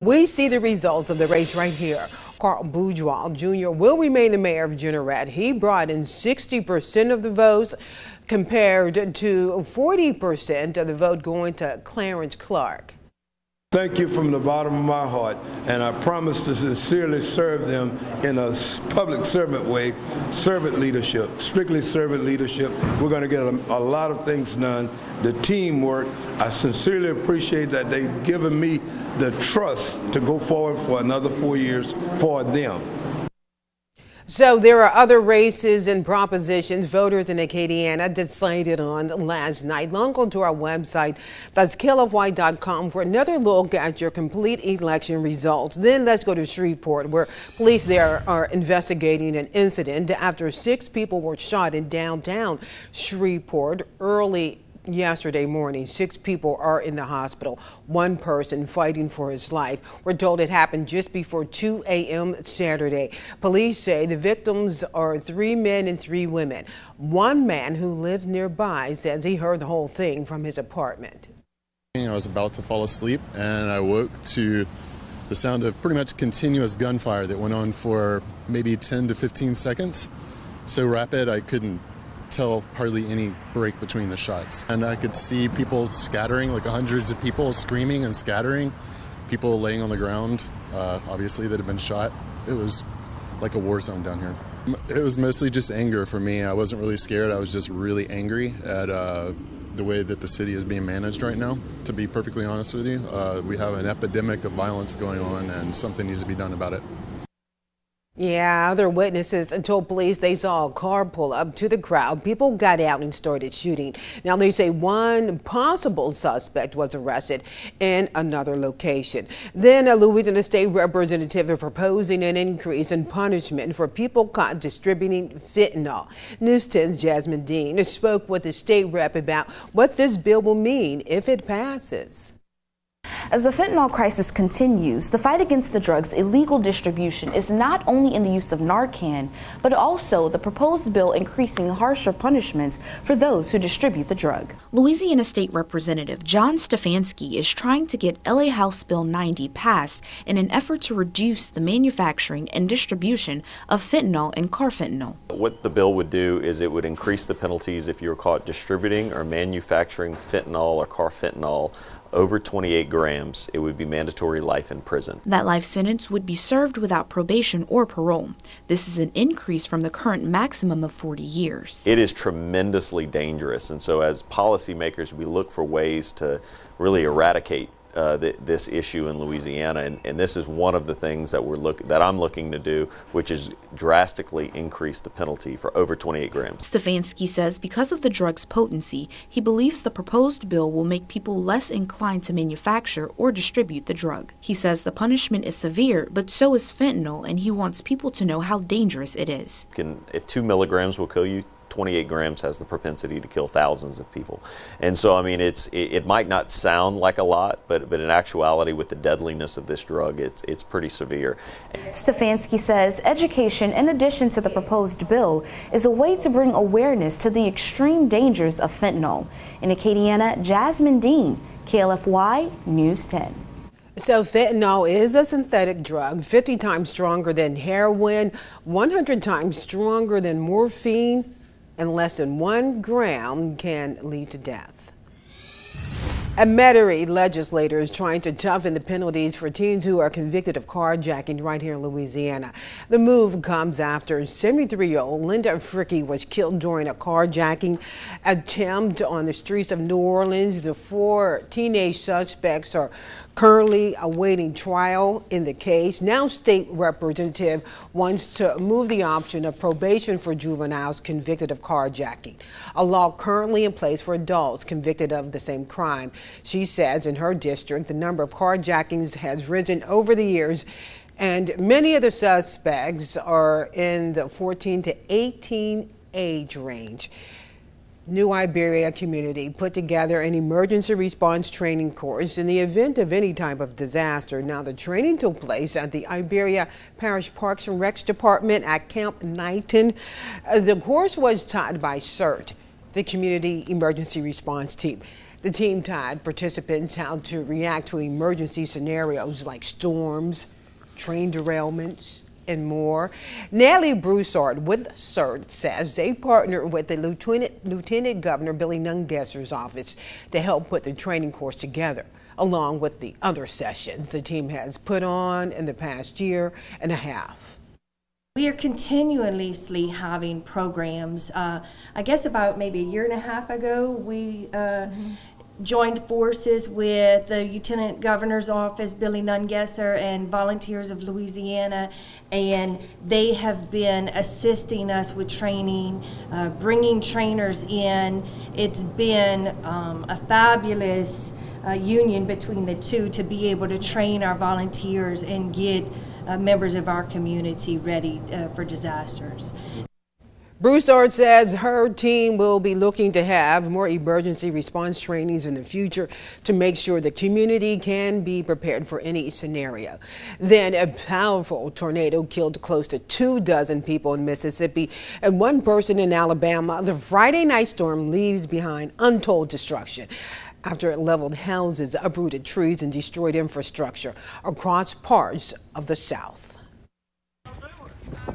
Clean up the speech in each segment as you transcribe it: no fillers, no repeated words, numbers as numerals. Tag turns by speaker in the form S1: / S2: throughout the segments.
S1: We see the results of the race right here. Carl Bourgeois Jr. will remain the mayor of Jeanerette. He brought in 60% of the votes compared to 40% of the vote going to Clarence Clark.
S2: Thank you from the bottom of my heart, and I promise to sincerely serve them in a public servant way, servant leadership, strictly servant leadership. We're going to get a lot of things done. The teamwork, I sincerely appreciate that they've given me the trust to go forward for another 4 years for them.
S1: So there are other races and propositions voters in Acadiana decided on last night. Log on to our website, that's KLFY.com, for another look at your complete election results. Then let's go to Shreveport, where police there are investigating an incident after 6 people were shot in downtown Shreveport early yesterday morning. 6 people are in the hospital. 1 person fighting for his life. We're told it happened just before 2 a.m. Saturday. Police say the victims are 3 men and 3 women. One man who lives nearby says he heard the whole thing from his apartment.
S3: I was about to fall asleep and I woke to the sound of pretty much continuous gunfire that went on for maybe 10 to 15 seconds. So rapid I couldn't tell hardly any break between the shots. And I could see people scattering, like hundreds of people screaming and scattering, people laying on the ground, obviously, that had been shot. It was like a war zone down here. It was mostly just anger for me. I wasn't really scared. I was just really angry at the way that the city is being managed right now, to be perfectly honest with you. We have an epidemic of violence going on and something needs to be done about it.
S1: Yeah, other witnesses told police they saw a car pull up to the crowd. People got out and started shooting. Now, they say 1 possible suspect was arrested in another location. Then a Louisiana state representative is proposing an increase in punishment for people caught distributing fentanyl. News 10's Jasmine Dean spoke with the state rep about what this bill will mean if it passes.
S4: As the fentanyl crisis continues, the fight against the drug's illegal distribution is not only in the use of Narcan, but also the proposed bill increasing harsher punishments for those who distribute the drug. Louisiana State Representative John Stefanski is trying to get LA House Bill 90 passed in an effort to reduce the manufacturing and distribution of fentanyl and carfentanil.
S5: What the bill would do is it would increase the penalties if you were caught distributing or manufacturing fentanyl or carfentanil over 28 grams. It would be mandatory life in prison. That life sentence would be served without probation or parole. This is an increase from the current maximum of 40 years. It is tremendously dangerous, and so as policymakers, we look for ways to really eradicate this issue in Louisiana, and this is one of the things that I'm looking to do, which is drastically increase the penalty for over 28 grams. Stefanski says because of the drug's potency, he believes the proposed bill will make people less inclined to manufacture or distribute the drug. He says the punishment is severe, but so is fentanyl, and he wants people to know how dangerous it is. If 2 milligrams will kill you, 28 grams has the propensity to kill thousands of people. And so, I mean, it might not sound like a lot, but in actuality, with the deadliness of this drug, it's pretty severe. Stefanski says education, in addition to the proposed bill, is a way to bring awareness to the extreme dangers of fentanyl. In Acadiana, Jasmine Dean, KLFY News 10.
S1: So fentanyl is a synthetic drug, 50 times stronger than heroin, 100 times stronger than morphine, and less than 1 gram can lead to death. A Metairie legislator is trying to toughen the penalties for teens who are convicted of carjacking right here in Louisiana. The move comes after 73-year-old Linda Fricky was killed during a carjacking attempt on the streets of New Orleans. The 4 teenage suspects are currently awaiting trial in the case. Now, state representative wants to move the option of probation for juveniles convicted of carjacking, a law currently in place for adults convicted of the same crime. She says in her district, the number of carjackings has risen over the years, and many of the suspects are in the 14 to 18 age range. New Iberia community put together an emergency response training course in the event of any type of disaster. Now, the training took place at the Iberia Parish Parks and Recs Department at Camp Knighton. The course was taught by CERT, the Community Emergency Response Team. The team taught participants how to react to emergency scenarios like storms, train derailments, and more. Nellie Broussard with CERT says they partnered with the Lieutenant Governor Billy Nungesser's office to help put the training course together, along with the other sessions the team has put on in the past year and a half.
S6: We are continuously having programs. I guess about maybe a year and a half ago, we joined forces with the Lieutenant Governor's office, Billy Nungesser, and Volunteers of Louisiana, and they have been assisting us with training, bringing trainers in. It's been a fabulous union between the two to be able to train our volunteers and get members of our community ready for disasters.
S1: Broussard says her team will be looking to have more emergency response trainings in the future to make sure the community can be prepared for any scenario. Then a powerful tornado killed close to 24 people in Mississippi and one person in Alabama. The Friday night storm leaves behind untold destruction after it leveled houses, uprooted trees, and destroyed infrastructure across parts of the South.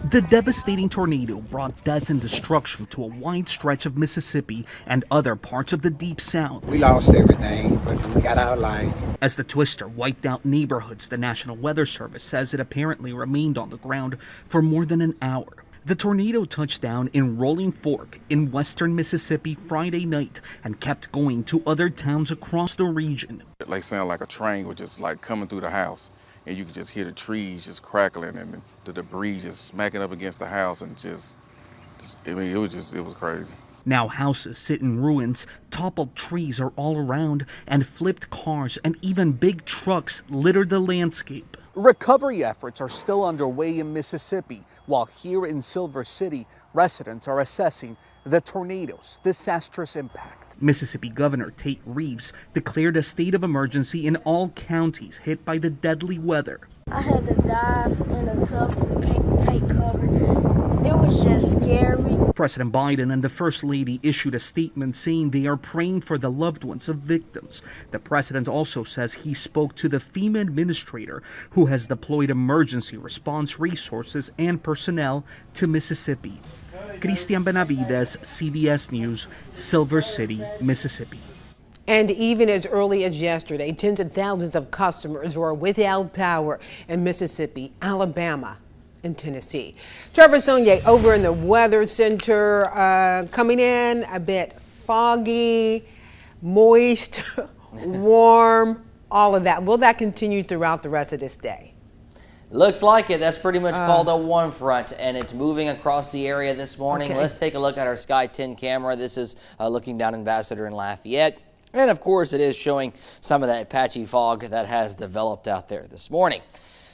S7: The devastating tornado brought death and destruction to a wide stretch of Mississippi and other parts of the Deep South.
S8: We lost everything, but we got our life.
S7: As the twister wiped out neighborhoods, the National Weather Service says it apparently remained on the ground for more than an hour. The tornado touched down in Rolling Fork in western Mississippi Friday night and kept going to other towns across the region.
S9: It like sounded like a train was just like coming through the house, and you could just hear the trees just crackling and the debris just smacking up against the house, and it was crazy.
S7: Now houses sit in ruins, toppled trees are all around, and flipped cars and even big trucks litter the landscape.
S10: Recovery efforts are still underway in Mississippi, while here in Silver City, residents are assessing the tornado's disastrous impact.
S7: Mississippi Governor Tate Reeves declared a state of emergency in all counties hit by the deadly weather.
S11: I had to dive in a tub to take cover. It was just scary.
S7: President Biden and the First Lady issued a statement saying they are praying for the loved ones of victims. The president also says he spoke to the FEMA administrator who has deployed emergency response resources and personnel to Mississippi. Cristian Benavides, CBS News, Silver City, Mississippi.
S1: And even as early as yesterday, tens of thousands of customers were without power in Mississippi, Alabama, and Tennessee. Trevor Sonye over in the Weather Center, coming in a bit foggy, moist, warm, all of that. Will that continue throughout the rest of this day?
S12: Looks like it. That's pretty much called a warm front, and it's moving across the area this morning. Okay. Let's take a look at our Sky 10 camera. This is looking down Ambassador and Lafayette. And, of course, it is showing some of that patchy fog that has developed out there this morning.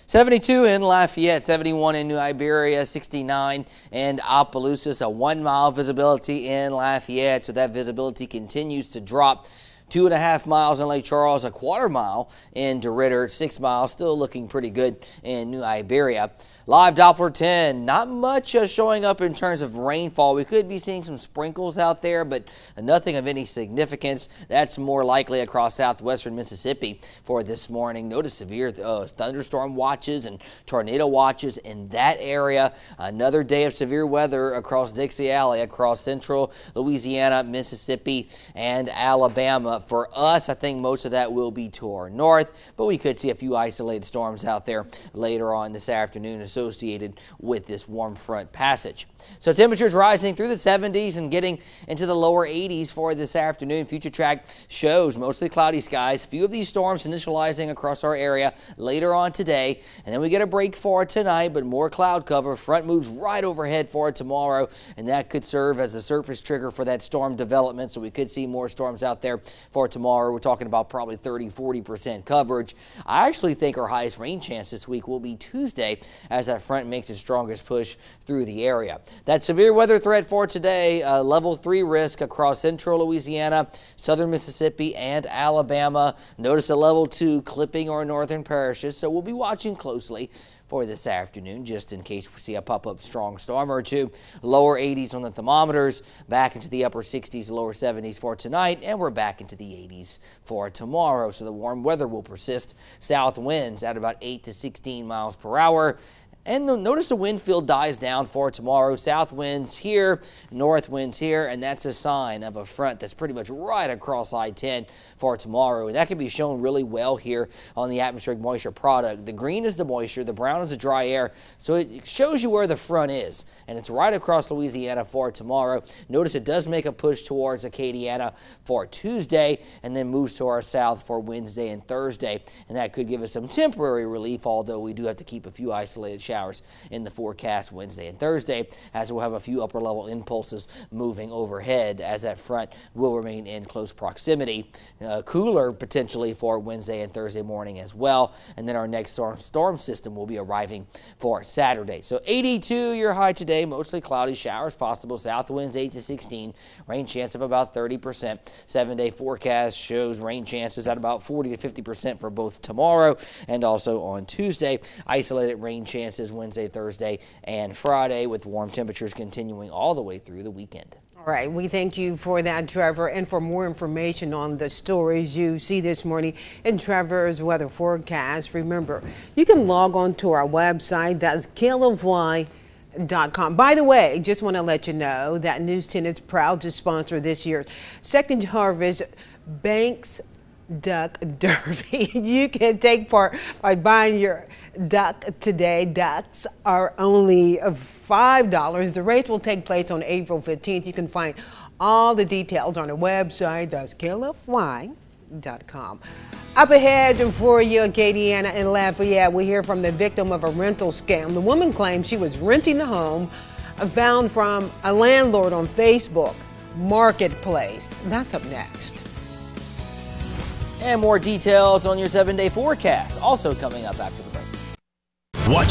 S12: 72 in Lafayette, 71 in New Iberia, 69 in Opelousas, a 1 mile visibility in Lafayette. So that visibility continues to drop. 2.5 miles in Lake Charles, a 1/4 mile in DeRidder, 6 miles, still looking pretty good in New Iberia. Live Doppler 10, not much showing up in terms of rainfall. We could be seeing some sprinkles out there, but nothing of any significance. That's more likely across southwestern Mississippi for this morning. Notice severe thunderstorm watches and tornado watches in that area. Another day of severe weather across Dixie Alley, across central Louisiana, Mississippi, and Alabama. For us, I think most of that will be to our north, but we could see a few isolated storms out there later on this afternoon associated with this warm front passage. So temperatures rising through the 70s and getting into the lower 80s for this afternoon. Future track shows mostly cloudy skies. A few of these storms initializing across our area later on today, and then we get a break for tonight, but more cloud cover. Front moves right overhead for tomorrow, and that could serve as a surface trigger for that storm development, so we could see more storms out there for tomorrow. We're talking about probably 30-40% coverage. I actually think our highest rain chance this week will be Tuesday as that front makes its strongest push through the area. That severe weather threat for today, level 3 risk across central Louisiana, southern Mississippi, and Alabama. Notice a level 2 clipping our northern parishes, so we'll be watching closely for this afternoon, just in case we see a pop-up strong storm or two. Lower 80s on the thermometers, back into the upper 60s, lower 70s for tonight, and we're back into the 80s for tomorrow. So the warm weather will persist. South winds at about 8 to 16 miles per hour. And notice the wind field dies down for tomorrow. South winds here, north winds here, and that's a sign of a front that's pretty much right across I-10 for tomorrow. And that can be shown really well here on the atmospheric moisture product. The green is the moisture, the brown is the dry air, so it shows you where the front is. And it's right across Louisiana for tomorrow. Notice it does make a push towards Acadiana for Tuesday and then moves to our south for Wednesday and Thursday. And that could give us some temporary relief, although we do have to keep a few isolated showers in the forecast Wednesday and Thursday, as we'll have a few upper level impulses moving overhead as that front will remain in close proximity. Cooler potentially for Wednesday and Thursday morning as well. And then our next storm system will be arriving for Saturday. So 82 your high today, mostly cloudy, showers possible, south winds 8 to 16, rain chance of about 30%. 7-day forecast shows rain chances at about 40 to 50% for both tomorrow and also on Tuesday. Isolated rain chances Wednesday, Thursday, and Friday, with warm temperatures continuing all the way through the weekend.
S1: All right, we thank you for that, Trevor. And for more information on the stories you see this morning in Trevor's weather forecast, remember, you can log on to our website. That's KLFY.com. By the way, just want to let you know that News 10 is proud to sponsor this year's Second Harvest Banks Duck Derby. You can take part by buying your duck today. Ducks are only $5. The race will take place on April 15th. You can find all the details on the website. That's KLFY.com. Up ahead for you, Acadiana and Lafayette, we hear from the victim of a rental scam. The woman claims she was renting the home found from a landlord on Facebook Marketplace. That's up next.
S12: And more details on your 7-day forecast also coming up after the break.
S13: Watch